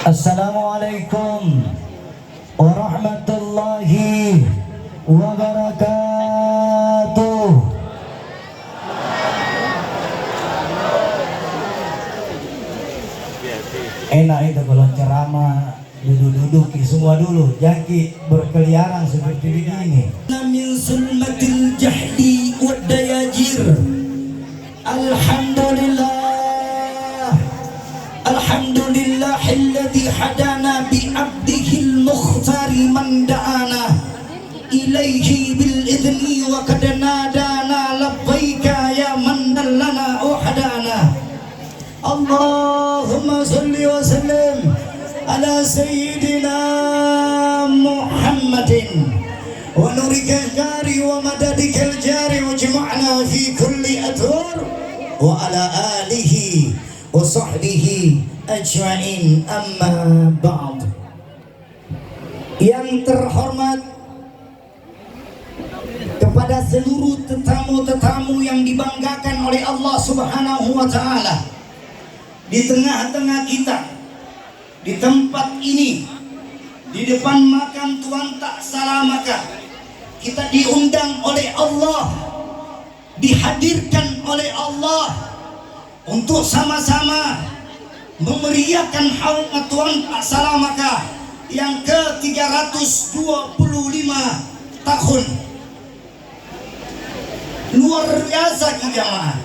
Assalamualaikum warahmatullahi wabarakatuh. Enak itu kalau ceramah duduk-duduk semua dulu, jaki berkeliaran seperti begini. Min sulmatil jahdi wad dayajir. Alhamdulillah, alhamdulillahilladzi hadana bi abdihil mukhtari man da'ana ilaihi bil idni wa qad nadana labbaika ya man dallana uhdana. Allahumma salli wa sallim ala sayyidina Muhammadin wa nurika jari wa madadika jari wa jama'na fi kulli athur wa ala alihi wa sahbihi ajma'in, amma ba'd. Yang terhormat kepada seluruh tetamu-tetamu yang dibanggakan oleh Allah Subhanahu wa ta'ala, di tengah-tengah kita, di tempat ini, di depan makam Tuan Tak Salamaka, kita diundang oleh Allah, dihadirkan oleh Allah untuk sama-sama memeriahkan haul Tuan Tak Salamaka yang ke-325 tahun. Luar biasa jemaah.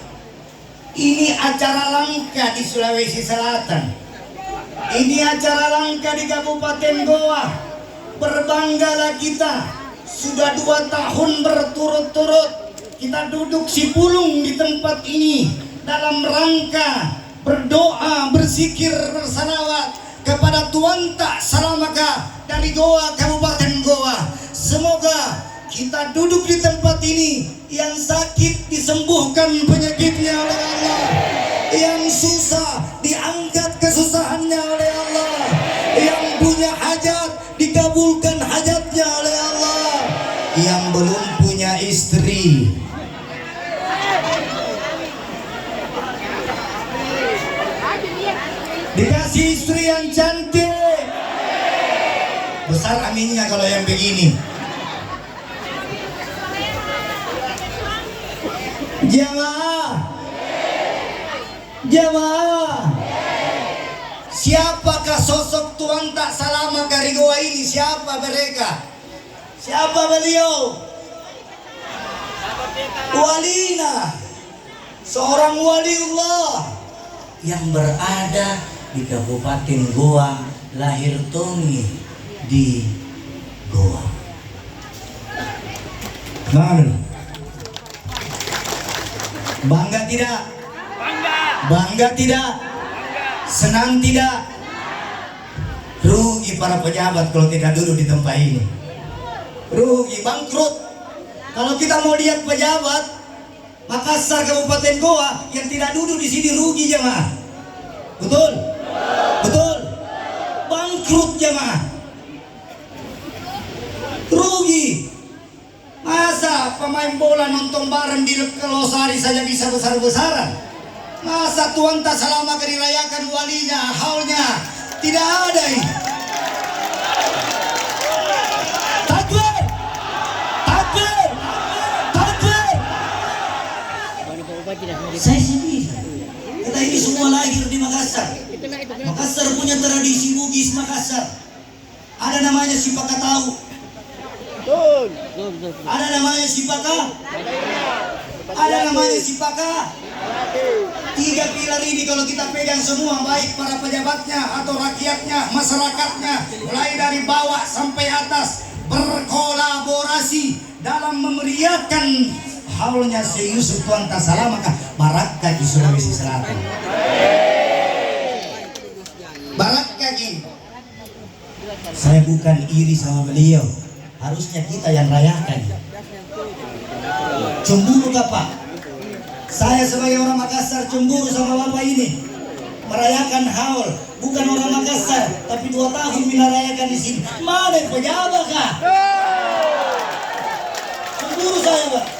Ini acara langka di Sulawesi Selatan. Ini acara langka di Kabupaten Goa. Berbanggalah kita, sudah 2 tahun berturut-turut kita duduk sipulung di tempat ini dalam rangka berdoa, berzikir, bersalawat kepada Tuan Tak Salamaka dari Goa, Kabupaten Goa. Semoga kita duduk di tempat ini, yang sakit disembuhkan penyakitnya oleh Allah, yang susah diangkat kesusahannya oleh Allah, yang punya hajat dikabulkan hajatnya oleh Allah, yang belum punya istri dikasih istri yang cantik. Besar aminnya kalau yang begini. Jamaah, siapakah sosok Tuan Tak Salamaka dari Goa ini? Siapa mereka? Siapa beliau? Walina, seorang waliullah yang berada di Kabupaten Goa, lahir Tongi di Goa. Mana? Bangga tidak? Bangga tidak? Senang tidak? Rugi para pejabat kalau tidak duduk di tempat ini. Rugi, bangkrut. Kalau kita mau lihat pejabat Makassar Kabupaten Goa yang tidak duduk di sini, rugi jemaah. Betul? Betul? Bangkrut jemaah. Rugi. Masa pemain bola nonton bareng di Losari saja bisa besar-besaran? Masa Tuan Tak Salamaka dirayakan walinya, haulnya? Tidak ada ini. Takbir! Takbir! Takbir! Saya sendiri. Kita ini semua lahir di Makassar. Makassar punya tradisi Bugis Makassar. Ada namanya Sipaka tahu. Ada namanya Sipaka. Ada namanya Sipaka. 3 pilar ini kalau kita pegang semua, baik para pejabatnya atau rakyatnya, masyarakatnya, mulai dari bawah sampai atas, berkolaborasi dalam memeriahkan haulnya Syekh Yusuf Tuan Tak Salamaka Barakah di Sulawesi Selatan. Barakah ini. Saya bukan iri sama beliau, harusnya kita yang rayakan. Cemburu kah Pak? Saya sebagai orang Makassar cemburu sama Bapak ini merayakan haul. Bukan orang Makassar, tapi 2 tahun merayakan di sini. Mana pejabat kah? Cemburu saya Pak.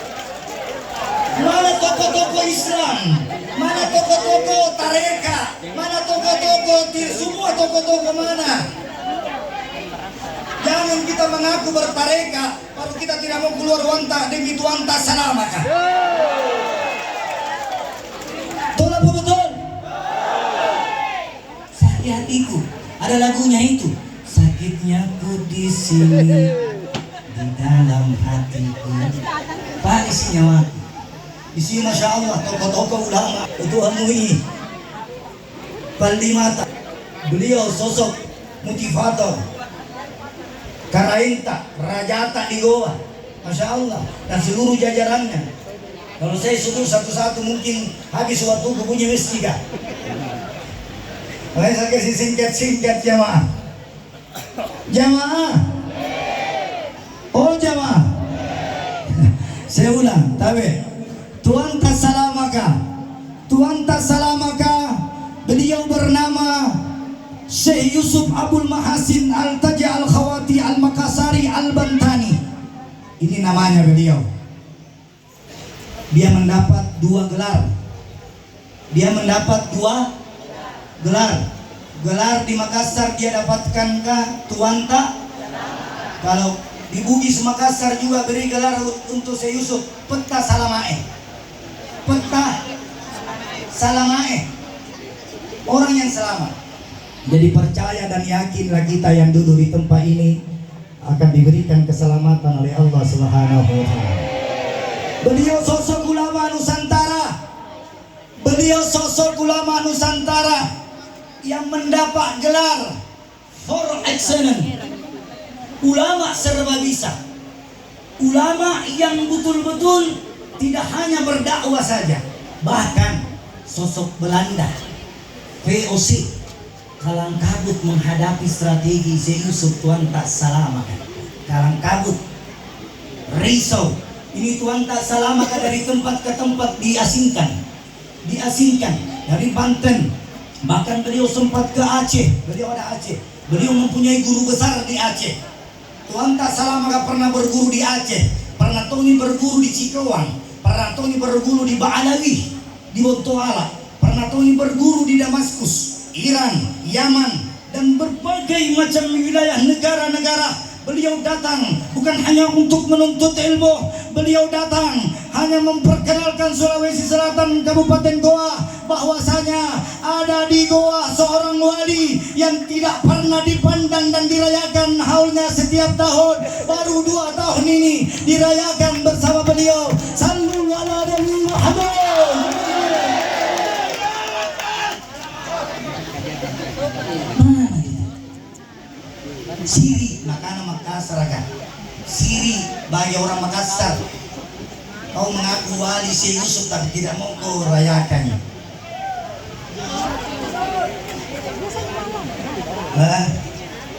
Mana toko-toko, semua toko-toko mana? Jangan kita mengaku bertareka, baru kita tidak mau keluar wanta demi tuanta salamaka. Betul apa betul? Sakit hatiku, ada lagunya itu. Sakitnya ku di sini, di dalam hatiku. Pak isinya mah. Di sini masya Allah tokoh-tokoh ulama, Ketua MUI, Pandimata, beliau sosok motivator, Karainta, Rajata di Goa, masya Allah, dan seluruh jajarannya. Kalau saya sebut satu-satu mungkin habis waktu punya mestiga. Makanya saya kasih singkat-singkat jamaah. Jamaah. Oh jamaah. Saya ulang, tabe. Tuan tak salamaka, beliau bernama Syekh Yusuf Abdul Mahasin Al-Taja Al-Khawati Al-Makassari Al-Bantani. Ini namanya beliau. Dia mendapat 2 gelar. Gelar di Makassar dia dapatkan Tuan tak? Kalau di Bugis Makassar juga beri gelar untuk Syekh Yusuf Peta Salamae. Orang yang selamat. Jadi percaya dan yakinlah kita yang duduk di tempat ini akan diberikan keselamatan oleh Allah Subhanahu wa taala. Beliau sosok ulama Nusantara yang mendapat gelar for excellence. Ulama serba bisa. Ulama yang betul-betul tidak hanya berdakwah saja, bahkan sosok Belanda VOC kalang kabut menghadapi strategi Syekh Yusuf Tuan tak salamaka. Kalang kabut, risau. Ini Tuan tak salamaka dari tempat ke tempat diasingkan dari Banten, bahkan beliau sempat ke Aceh. Beliau ada Aceh. Beliau mempunyai guru besar di Aceh. Tuan tak salamaka pernah berguru di Aceh, pernah Tony berguru di Cikawang, pernah Tony berguru di Ba'alawi, di Bontoala, pernah Tony berguru di Damaskus, Iran, Yaman, dan berbagai macam wilayah negara-negara. Beliau datang bukan hanya untuk menuntut ilmu, beliau datang hanya memperkenalkan Sulawesi Selatan, Kabupaten Goa, bahwasanya ada di Goa seorang wali yang tidak pernah dipandang dan dirayakan haulnya setiap tahun. Baru 2 tahun ini dirayakan bersama beliau. Sallu ala Nabi Muhammad. Siri makanan Makassar kan. Siri bagi orang Makassar. Kau mengaku wali Syekh Yusuf tapi tidak mau kau rayakannya.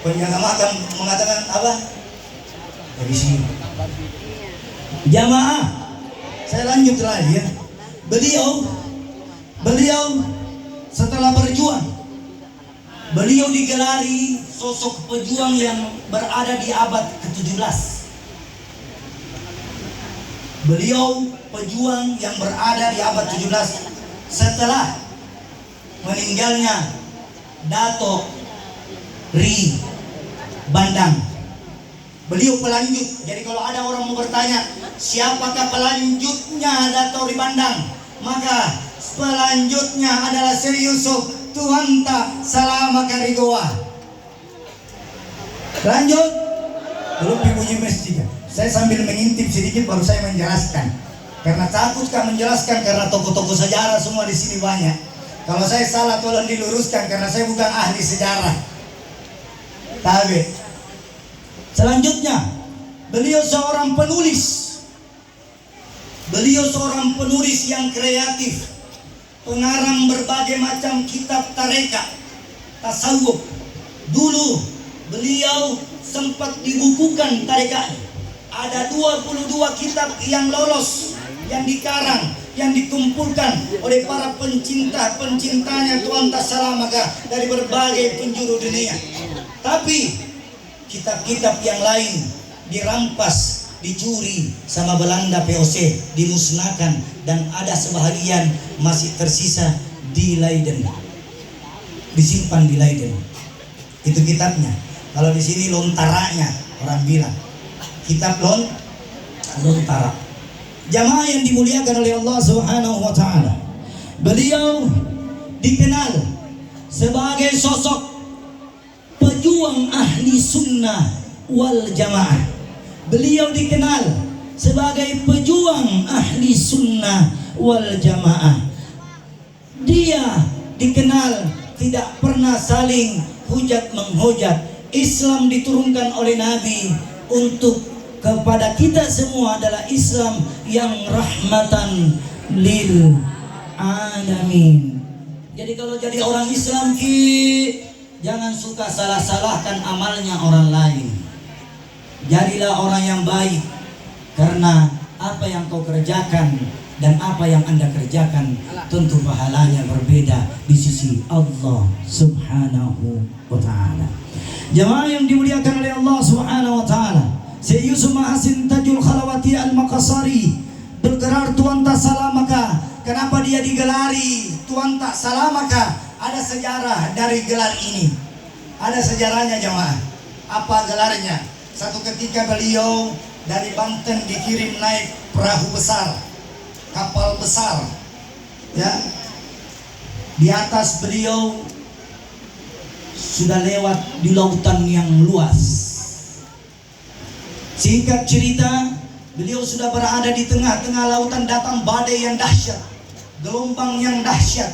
Penjaga makam mengatakan apa? Dari sini. Jamaah, saya lanjut lagi ya. Beliau setelah berjuang, beliau digelari sosok pejuang yang berada di abad ke-17. Beliau pejuang yang berada di abad 17 setelah meninggalnya Dato Ri Bandang. Beliau pelanjut. Jadi kalau ada orang mau bertanya siapakah pelanjutnya Dato Ri Bandang, maka pelanjutnya adalah Syekh Yusuf Tuan tak salamaka Rigoa. Lanjut. Belum bunyi masjid. Saya sambil mengintip sedikit baru saya menjelaskan. Karena takut kan menjelaskan karena tokoh-tokoh sejarah semua di sini banyak. Kalau saya salah tolong diluruskan karena saya bukan ahli sejarah. Tapi selanjutnya beliau seorang penulis. Beliau seorang penulis yang kreatif, pengarang berbagai macam kitab tarekat, tasawuf. Dulu beliau sempat dibukukan tarekatnya. Ada 22 kitab yang lolos, yang dikarang, yang dikumpulkan oleh para pencinta-pencintanya Tuan tak salamaka dari berbagai penjuru dunia. Tapi kitab-kitab yang lain dirampas, dicuri sama Belanda VOC, dimusnahkan, dan ada sebahagian masih tersisa di Leiden. disimpan di Leiden. Itu kitabnya. Kalau di sini lontaranya orang bilang. Kitab lontara. Jamaah yang dimuliakan oleh Allah Subhanahu wa taala. Beliau dikenal sebagai sosok pejuang ahli sunnah wal jamaah. Beliau dikenal sebagai pejuang ahli sunnah wal jamaah. Dia dikenal tidak pernah saling hujat menghujat. Islam diturunkan oleh Nabi untuk kepada kita semua adalah Islam yang rahmatan lil alamin. Jadi kalau jadi orang Islam jangan suka salah-salahkan amalnya orang lain. Jadilah orang yang baik, karena apa yang kau kerjakan dan apa yang Anda kerjakan tentu pahalanya berbeda di sisi Allah Subhanahu wa taala. Jamaah yang dimuliakan oleh Allah Subhanahu wa taala, Syekh Yusuf Mahasin Tajul Khalawati Al-Makassari bergelar Tuan Tak Salamaka. Kenapa dia digelari Tuan Tak Salamaka? Ada sejarah dari gelar ini. Ada sejarahnya jamaah. Apa gelarnya? Satu ketika beliau dari Banten dikirim naik perahu besar, kapal besar, ya. Di atas beliau sudah lewat di lautan yang luas. Singkat cerita, beliau sudah berada di tengah-tengah lautan, datang badai yang dahsyat, gelombang yang dahsyat,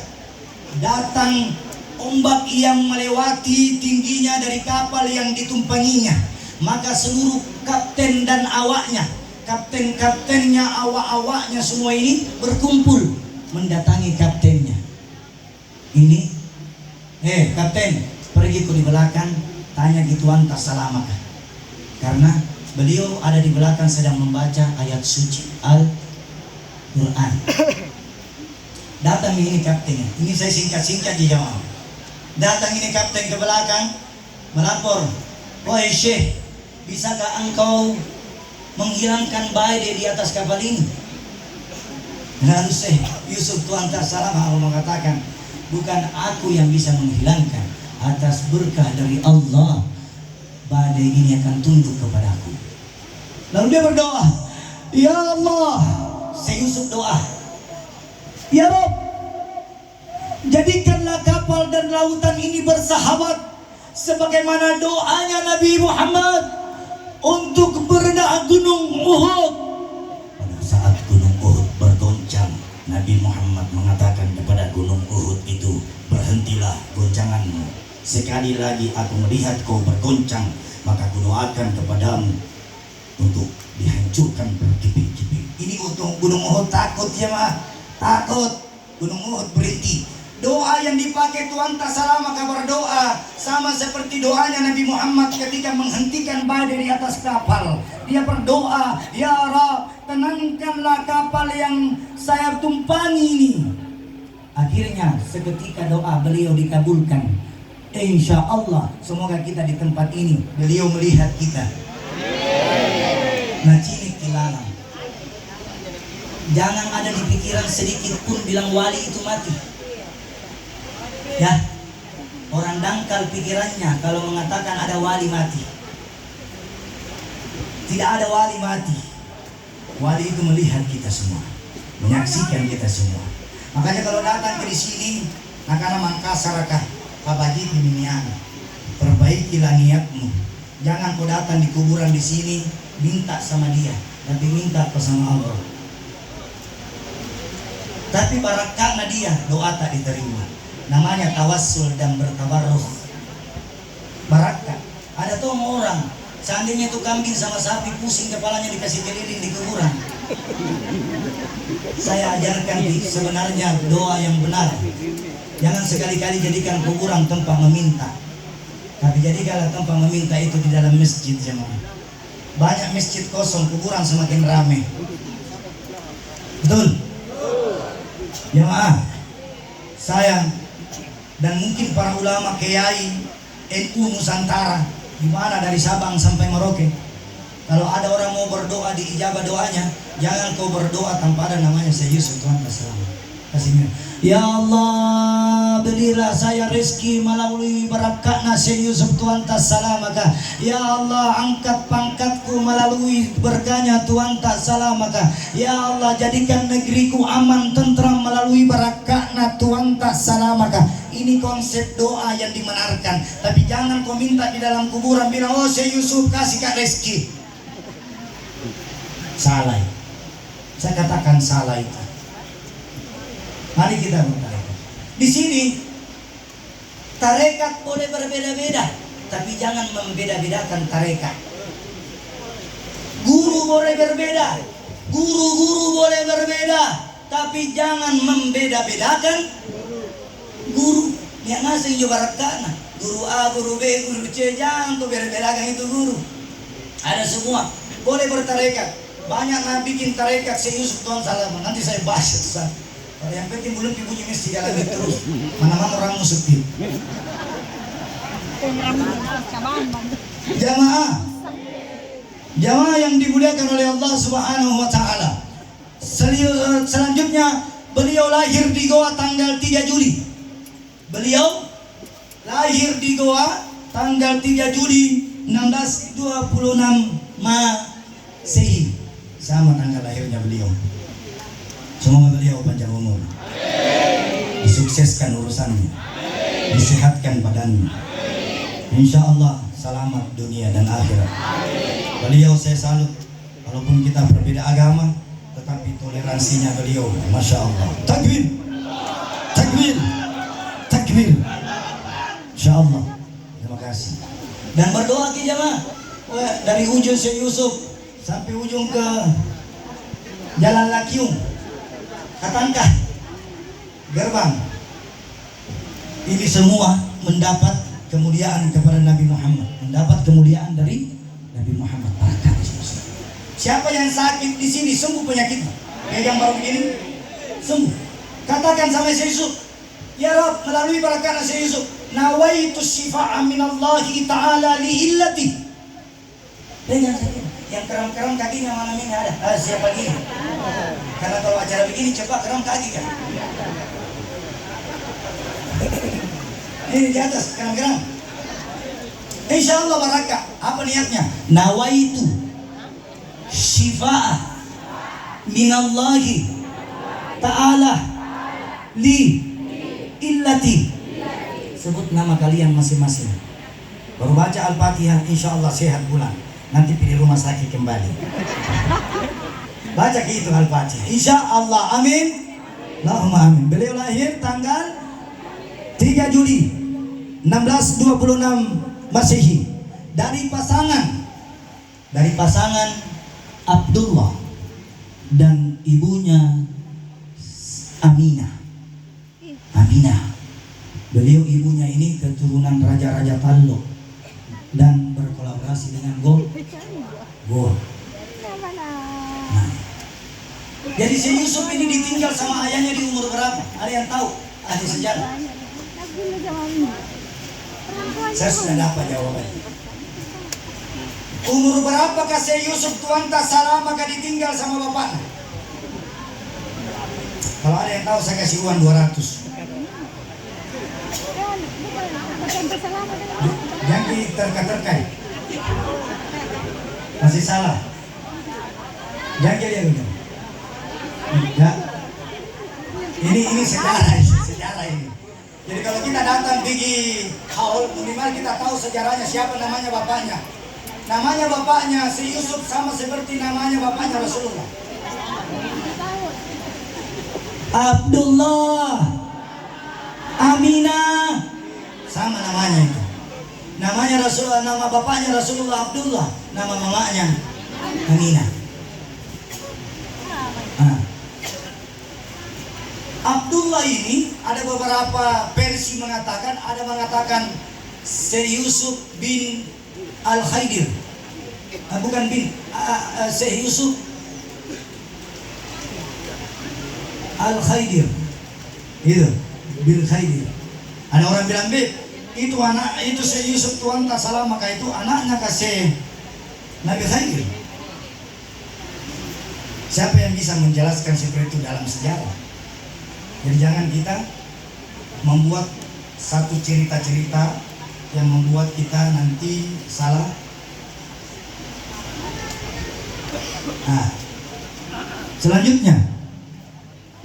datang ombak yang melewati tingginya dari kapal yang ditumpanginya. Maka seluruh kapten dan awaknya, kapten-kaptennya, awak-awaknya semua ini berkumpul mendatangi kaptennya. Ini, kapten, pergi ke di belakang, tanya gituan Tak Salamaka. Karena beliau ada di belakang sedang membaca ayat suci Al-Quran. Datang ini kaptennya. Ini saya singkat-singkat di jamaah. Datang ini kapten ke belakang, melapor, "Wahai Syekh, bisakah engkau menghilangkan badai di atas kapal ini?" Lalu Syekh Yusuf Tuan Tak Salamaka mengatakan, "Bukan aku yang bisa menghilangkan, atas berkah dari Allah badai ini akan tunduk kepadaku." Lalu dia berdoa, "Ya Allah," Syekh Yusuf doa, "Ya Rabb, jadikanlah kapal dan lautan ini bersahabat sebagaimana doanya Nabi Muhammad untuk berendah gunung Uhud." Pada saat gunung Uhud bergoncang, Nabi Muhammad mengatakan kepada gunung Uhud itu, "Berhentilah goncanganmu. Sekali lagi aku melihat kau bergoncang, maka kudoakan kepadamu untuk dihancurkan berkeping-keping." Ini untuk gunung Uhud takut ya mah, takut. Gunung Uhud berhenti. Doa yang dipakai Tuan Tak Salamaka berdoa sama seperti doanya Nabi Muhammad ketika menghentikan badai di atas kapal. Dia berdoa, "Ya Rabb, tenangkanlah kapal yang saya tumpangi ini." Akhirnya seketika doa beliau dikabulkan. Insya Allah semoga kita di tempat ini beliau melihat kita. Nah, cilik tilalang. Jangan ada di pikiran sedikit pun bilang wali itu mati. Ya, orang dangkal pikirannya kalau mengatakan ada wali mati. Tidak ada wali mati. Wali itu melihat kita semua, menyaksikan kita semua. Makanya kalau datang ke di sini, nakana mangkasaraka kabagi piminian, perbaikilah niatmu. Jangan kau datang di kuburan di sini minta sama dia, tapi minta sama Allah. Tapi barakahnya dia doa tak diterima. Namanya tawassul dan bertabarruh. Barakah. Ada tuh orang, seandainya itu kambing sama sapi pusing kepalanya dikasih keliling di kuburan. Saya ajarkan sebenarnya doa yang benar. Jangan sekali-kali jadikan kuburan tempat meminta. Tapi jadikanlah tempat meminta itu di dalam masjid jemaah. Banyak masjid kosong, kuburan semakin ramai. Betul? Jemaah, saya dan mungkin para ulama kiai NU Nusantara, di mana dari Sabang sampai Merauke, kalau ada orang mau berdoa diijabah doanya, jangan kau berdoa tanpa ada namanya Syekh Yusuf Tuan Tak Salamaka. Kasih. Ya Allah, berilah saya rezeki melalui berkatnya Syekh Yusuf Tuan tak salamaka. Ya Allah, angkat pangkatku melalui berkahnya Tuan tak salamaka. Ya Allah, jadikan negeriku aman tentram melalui berkatnya Tuan tak salamaka. Ini konsep doa yang dibenarkan. Tapi jangan kau minta di dalam kuburan bilang, oh Syekh Yusuf kasih kak rezeki. Salah. Saya katakan salah itu. Mari kita bertarekat. Di sini tarekat boleh berbeda-beda, tapi jangan membeda-bedakan tarekat. Guru boleh berbeda, guru-guru boleh berbeda, tapi jangan membeda-bedakan guru. Yang ngasih juga rekana, guru A, guru B, guru C, jangan tuh berbeda-bedakan itu guru. Ada semua, boleh bertarekat. Banyak nabi bikin tarekat Syekh Yusuf Tuan Salaman. Nanti saya bahas itu. Kalau yang penting belum bunyi mesti jalan terus. Mana-mana orang musuh. Jamaah yang dimuliakan oleh Allah Subhanahu wa taala. Selanjutnya beliau lahir di Goa tanggal 3 Juli. Beliau lahir di Goa tanggal 3 Juli 1626 Masehi. Sama tanggal lahirnya beliau. Semoga beliau panjang umur, disukseskan urusannya, disehatkan badannya, insya Allah selamat dunia dan akhirat. Beliau saya salut, walaupun kita berbeda agama, tetapi toleransinya beliau, masya Allah. Takbir, takbir, takbir. Insya Allah. Terima kasih. Dan berdoa ke jamaah dari ujung Syekh Yusuf sampai ujung ke Jalan Lakiung. Katankah gerbang ini semua mendapat kemuliaan kepada Nabi Muhammad, mendapat kemuliaan dari Nabi Muhammad. Siapa yang sakit di sini sembuh penyakitnya? Yang baru begini sembuh. Katakan sama Syekh Yusuf, ya Rabb, melalui barakat Syekh Yusuf, nawaitu syifa'a minallahi ta'ala li illati. Dengan sakit. Yang keram-keram kakinya malam ini ada. Siapa gini? Karena kalau acara begini cepat keram kaki kan. Ini di atas keram-keram. Insya Allah barakah. Apa niatnya? Nawaitu syifa'a minallahi ta'ala li illati. Sebut nama kalian masing-masing. Baru baca Al-Fatihah, insya Allah sehat pulang. Nanti pilih rumah sakit kembali. Baca gitu Al-Fatihah. Insya Allah, amin. Allahumma amin. Beliau lahir tanggal 3 Juli 1626 Masehi dari pasangan Abdullah dan ibunya Aminah. Beliau ibunya ini keturunan raja-raja Tallo dan berkolaborasi dengan Goa. Nah, jadi Syekh Yusuf ini ditinggal sama ayahnya di umur berapa? Ada yang tahu? Ahli sejarah. Saya sudah dapat jawabannya. Umur berapakah Syekh Yusuf Tuan tak salah maka ditinggal sama bapaknya? Kalau ada yang tahu saya kasih uang 200. Yang diterka-terkai masih salah. Jangan dia benar. Ya. Ini sejarah ini. Jadi kalau kita datang pergi haul, minimal kita tahu sejarahnya siapa namanya bapaknya. Namanya bapaknya Syekh Yusuf sama seperti namanya bapaknya Rasulullah. Abdullah, Aminah, sama namanya itu. Namanya Rasulullah, nama bapaknya Rasulullah Abdullah, nama mamanya Aminah. Abdullah ini ada beberapa versi mengatakan, ada mengatakan Syekh Yusuf bin Al-Khaidir, bukan bin, Syekh Yusuf Al-Khaidir, itu bin Khaidir. Ada orang bilang itu anak itu Syekh Yusuf Tuan tak salah maka itu anaknya kasih Nabi Khaidir. Siapa yang bisa menjelaskan seperti itu dalam sejarah? Jadi jangan kita membuat satu cerita-cerita yang membuat kita nanti salah. Nah, selanjutnya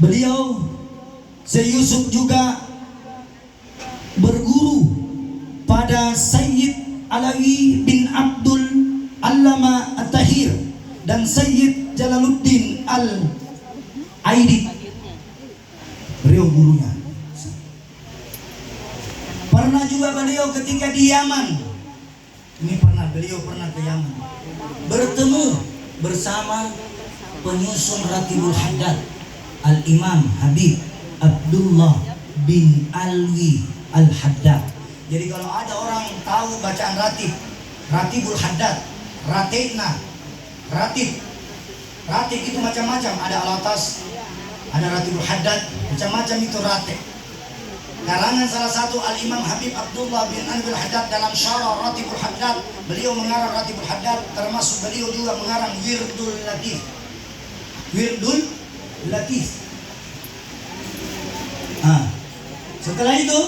beliau Syekh Yusuf juga berguru pada Sayyid Alawi bin Abdul Allama At-Tahir dan Sayyid Jalaluddin Al-Aidid. Beliau gurunya. Pernah juga beliau ketika di Yaman, beliau pernah ke Yaman, bertemu bersama penyusun Ratibul Haddad Al-Imam Habib Abdullah bin Alwi Al-Haddad. Jadi kalau ada orang tahu bacaan Ratibul Haddad, Ratibna, Ratib itu macam-macam, ada Al-Atas, ada Ratibul Haddad, macam-macam itu ratib. Karangan salah satu Al-Imam Habib Abdullah bin Alwi Al-Haddad dalam syarah Ratibul Haddad, beliau mengarang Ratibul Haddad, termasuk beliau juga mengarang Wirdul Latif. Wirdul Latif. Setelah itu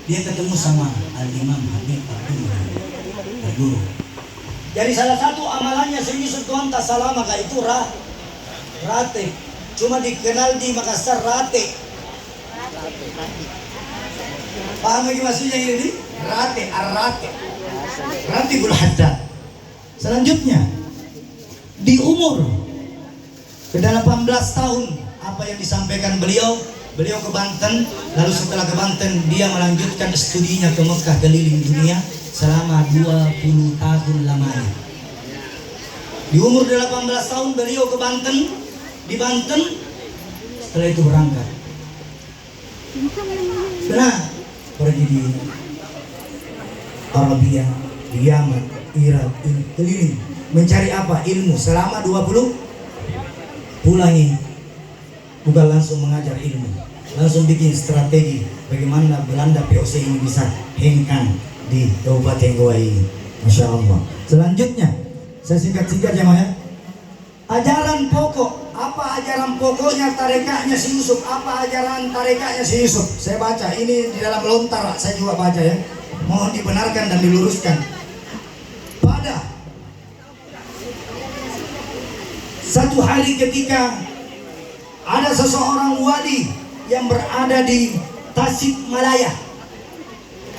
dia ketemu sama Al-Imam Habib Abdullah berguru. Jadi salah satu amalannya Syekh Yusuf Tuanta Salamaka itu ratib. Cuma dikenal di Makassar ratib. Paham lagi maksudnya ini? Ratibul Haddad. Selanjutnya di umur ke-18 tahun, apa yang disampaikan beliau ke Banten, lalu setelah ke Banten dia melanjutkan studinya ke Mekah keliling dunia selama 20 tahun lamanya. Di umur 18 tahun beliau ke Banten, di Banten setelah itu berangkat. Pergi di Arabia, di Yaman, Irak, keliling mencari apa? Ilmu selama 20. Pulangi bukan langsung mengajar ilmu, langsung bikin strategi bagaimana Belanda POC ini bisa hengkang di Kabupaten Goa ini. Masya Allah. Selanjutnya saya singkat-singkat ya Maya. Ajaran pokok, apa ajaran pokoknya tarekatnya Syekh Yusuf? Apa ajaran tarekatnya Syekh Yusuf? Saya baca ini di dalam lontar, saya juga baca ya. Mohon dibenarkan dan diluruskan. Pada satu hari ketika ada seseorang wali yang berada di Tasikmalaya.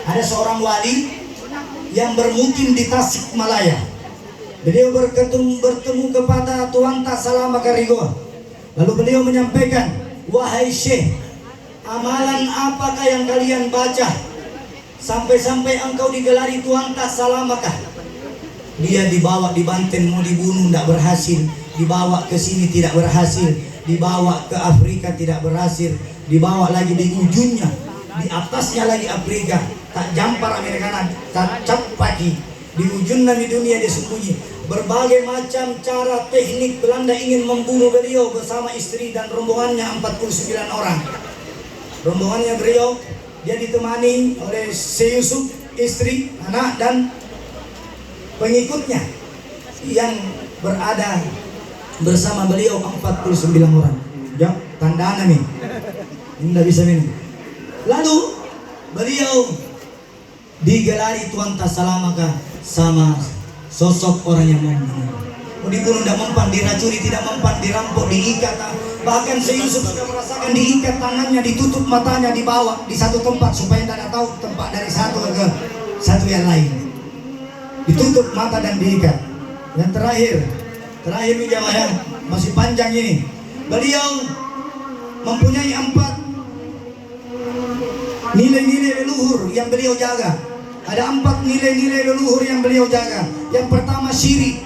Ada seorang wali yang bermukim di Tasikmalaya. Beliau bertemu kepada Tuanta Salamaka Rigoa. Lalu beliau menyampaikan, wahai Syekh, amalan apakah yang kalian baca sampai-sampai engkau digelari Tuanta Salamaka? Dia dibawa di Banten mau dibunuh, tidak berhasil. Dibawa ke sini tidak berhasil. Dibawa ke Afrika tidak berhasil. Dibawa lagi di ujungnya, di atasnya lagi Afrika. Tak jampar Amerika, tak cap pagi. Di ujung nami dunia dia sembunyi. Berbagai macam cara teknik Belanda ingin membunuh beliau bersama istri dan rombongannya 49 orang. Rombongannya beliau, dia ditemani oleh Syekh Yusuf, istri, anak dan pengikutnya yang berada bersama beliau 49 orang. Jom, tanda nih. Ini tidak bisa ini. Lalu beliau digelari Tuanta Salamaka sama sosok orang yang mau dibunuh tidak mempan, diracuni tidak mempan, dirampok, diikat. Bahkan Syekh Yusuf sudah merasakan diikat tangannya, ditutup matanya, dibawa di satu tempat supaya tidak tahu tempat dari satu ke satu yang lain. Ditutup mata dan diikat. Dan terakhir nih jamaah, masih panjang ini. Beliau mempunyai 4 nilai-nilai leluhur yang beliau jaga. Ada 4 nilai-nilai leluhur yang beliau jaga. Yang pertama syirik,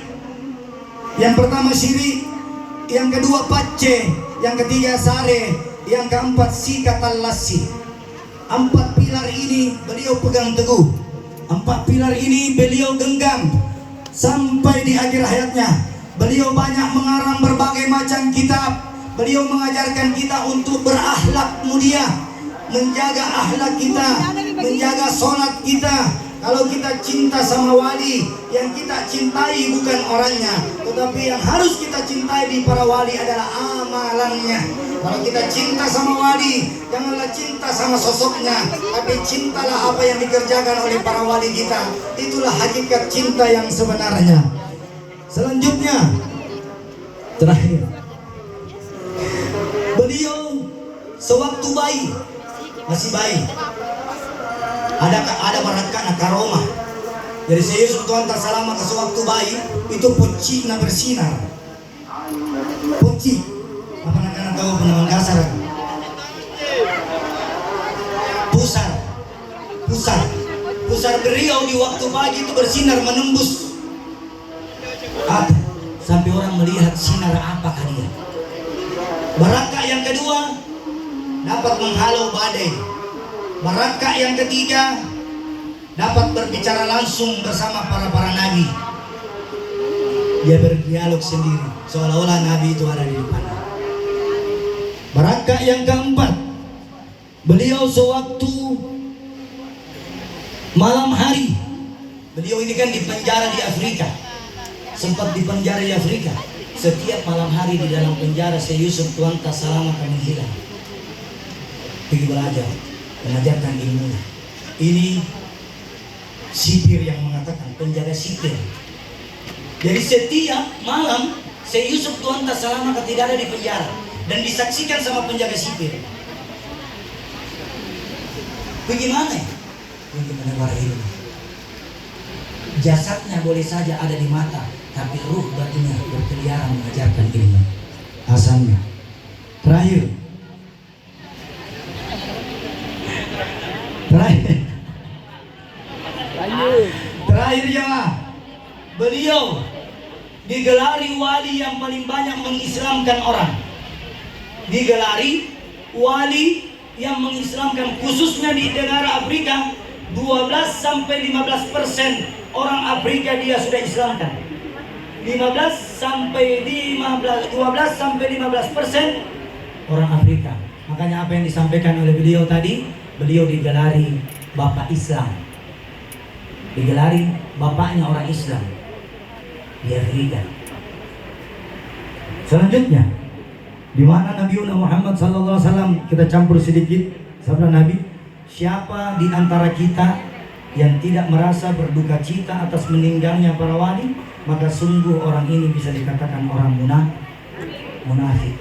yang kedua pace, yang ketiga sare, yang keempat sikatan lasi. 4 pilar ini beliau pegang teguh. 4 pilar ini beliau genggam sampai di akhir hayatnya. Beliau banyak mengarang berbagai macam kitab. Beliau mengajarkan kita untuk berakhlak mulia, menjaga akhlak kita, menjaga sholat kita. Kalau kita cinta sama wali, yang kita cintai bukan orangnya, tetapi yang harus kita cintai di para wali adalah amalannya. Kalau kita cinta sama wali, janganlah cinta sama sosoknya, tapi cintalah apa yang dikerjakan oleh para wali kita. Itulah hakikat cinta yang sebenarnya. Selanjutnya, terakhir, beliau sewaktu bayi, masih bayi, ada barakah karomah. Jadi saya Yusuf Tuhan tak selama ke sewaktu bayi itu poci na bersinar. Poci, apa nak tahu penamaan dasar? Pusar beliau di waktu pagi itu bersinar menembus apa? Sampai orang melihat sinar apakah dia. Barakah yang kedua dapat menghalau badai. Barakah yang ketiga dapat berbicara langsung bersama para nabi. Dia berdialog sendiri seolah-olah nabi itu ada di depan. Barakah yang keempat, beliau sewaktu malam hari, beliau ini kan dipenjara di Afrika, sempat dipenjara di Afrika. Setiap malam hari di dalam penjara Syekh Yusuf Tuhan tak selama kami hilang, pergi belajar, mengajarkan ilmu. Ini sipir yang mengatakan, penjaga sipir. Jadi setiap malam Syekh Yusuf Tuhan tak selama tidak ada di penjara dan disaksikan sama penjaga sipir. Bagaimana ya? Untuk mendengar ilmu. Jasadnya boleh saja ada di mata, tapi ruh batinnya berkeliaran mengajarkan ilmu. Hasannya. Terakhir. Terakhir jemaah. Beliau digelari wali yang paling banyak mengislamkan orang. Digelari wali yang mengislamkan, khususnya di negara Afrika. 12-15% orang Afrika dia sudah islamkan. 12-15% orang Afrika. Makanya apa yang disampaikan oleh beliau tadi, beliau digelari Bapak Islam. Digelari bapaknya orang Islam di Afrika. Selanjutnya, di mana Nabi Muhammad SAW, kita campur sedikit sabda Nabi. Siapa di antara kita yang tidak merasa berduka cita atas meninggalnya para wali, maka sungguh orang ini bisa dikatakan orang munafik.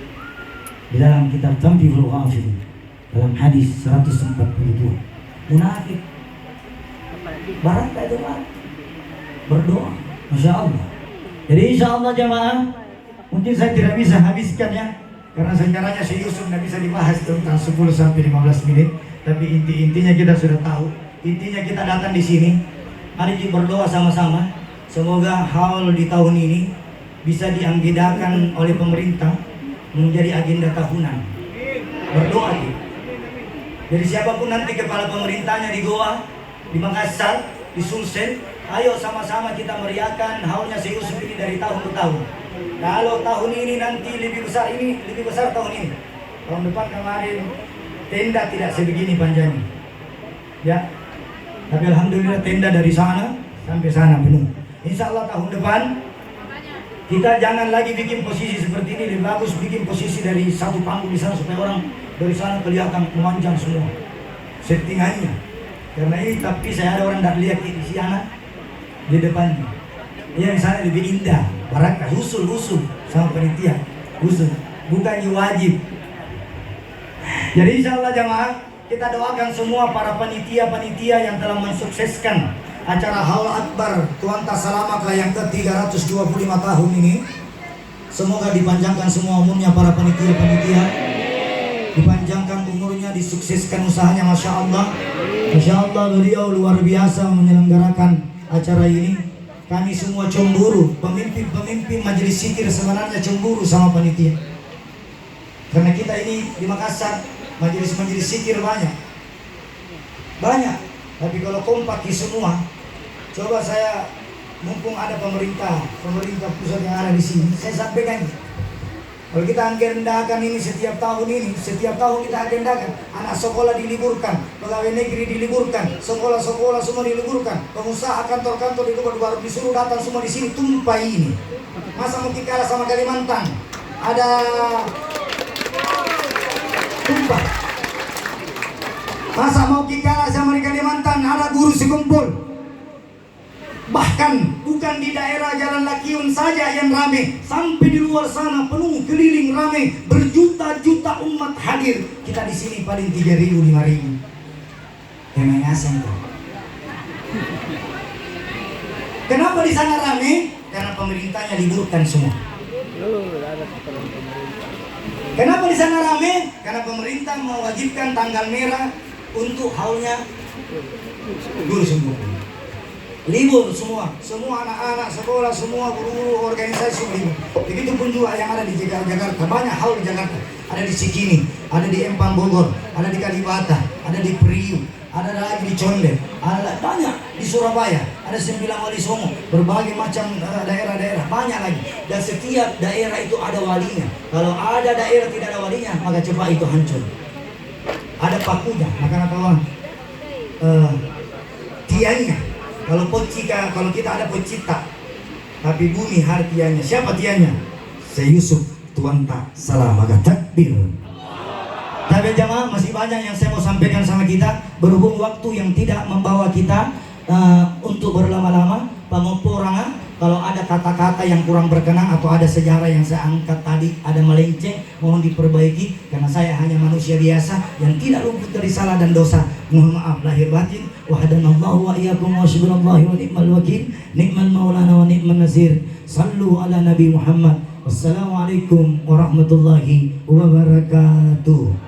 Di dalam kitab Tanbihul Ghafil, dalam hadis 142, munafik. Barakah itu Pak, berdoa, Masya Allah. Jadi insya Allah jemaah, mungkin saya tidak bisa habiskan ya, karena sejarahnya Syekh Yusuf tidak bisa dibahas tentang 10-15 menit. Tapi intinya kita sudah tahu. Intinya kita datang di sini. Mari kita berdoa sama-sama. Semoga haul di tahun ini bisa diagendakan oleh pemerintah menjadi agenda tahunan. Berdoa gitu. Jadi siapapun nanti kepala pemerintahnya di Goa, di Makassar, di Sulsel, ayo sama-sama kita meriahkan haulnya Syekh Yusuf ini dari tahun ke tahun. Kalau tahun ini nanti lebih besar tahun ini. Tahun depan kemarin tenda tidak sebegini panjangnya, ya. Tapi alhamdulillah tenda dari sana sampai sana penuh. Insya Allah tahun depan kita jangan lagi bikin posisi seperti ini, lebih bagus bikin posisi dari satu panggung di sana supaya orang dari sana kelihatan memanjang semua settingannya. Karena ini tapi saya ada orang tidak lihat di sana di depannya. Ya di sana lebih indah, barakah, usul sama panitia, usul bukannya wajib. Jadi insya Allah jamaah, kita doakan semua para panitia yang telah mensukseskan acara Haul Akbar Tuan Tasalamaka yang ke-325 tahun ini. Semoga dipanjangkan semua umurnya para panitia, dipanjangkan umurnya, disukseskan usahanya. Masya Allah beliau luar biasa menyelenggarakan acara ini. Kami semua cemburu, pemimpin majelis zikir sebenarnya cemburu sama panitia. Karena kita ini di Makassar majelis zikir banyak, tapi kalau kompak semua, coba saya mumpung ada pemerintah pusat yang ada di sini, saya sampaikan, kalau kita agendakan ini setiap tahun kita agendakan, anak sekolah diliburkan, pegawai negeri diliburkan, sekolah semua diliburkan, pengusaha kantor-kantor baru disuruh datang semua di sini, tumpah ini. Masa mungkin kalah sama Kalimantan? Ada Sumpah. Masa mau kalah sama di Kalimantan, ada guru sekumpul. Bahkan bukan di daerah Jalan Lakiun saja yang ramai, sampai di luar sana penuh keliling ramai, berjuta-juta umat hadir. Kita di sini paling 3.000 5.000. Emang asing tuh. Kenapa di sana ramai? Karena pemerintahnya liburkan semua. Kenapa di sana ramai? Karena pemerintah mewajibkan tanggal merah untuk haulnya guru sekumpul. Libur semua anak-anak sekolah, semua guru-guru organisasi libur. Begitupun juga yang ada di Jakarta, banyak haul di Jakarta. Ada di Cikini, ada di Empang Bogor, ada di Kalibata, ada di Priuk, ada lagi di Condet, ada banyak di Surabaya, ada 9 Wali Songo, berbagai macam daerah-daerah, banyak lagi. Dan setiap daerah itu ada walinya. Kalau ada daerah tidak ada walinya, maka cepat itu hancur. Ada pakunya, maka kawan, tiangnya. Kalau kita ada pocita, tapi bumi hartiannya. Siapa tiannya? Saya Yusuf Tuan tak salah, maka takbir. Tapi jamaah, masih banyak yang saya mau sampaikan sama kita. Berhubung waktu yang tidak membawa kita untuk berlama-lama, pamomporanga. Kalau ada kata-kata yang kurang berkenan atau ada sejarah yang saya angkat tadi ada melenceng, mohon diperbaiki karena saya hanya manusia biasa yang tidak luput dari salah dan dosa. Mohon maaf lahir batin. Wa hadanallahu wa iyyakum wa hasbunallahu wa ni'mal wakil, ni'mal maulana wa ni'man nasir. Sallu ala Nabi Muhammad. Wassalamualaikum warahmatullahi wabarakatuh.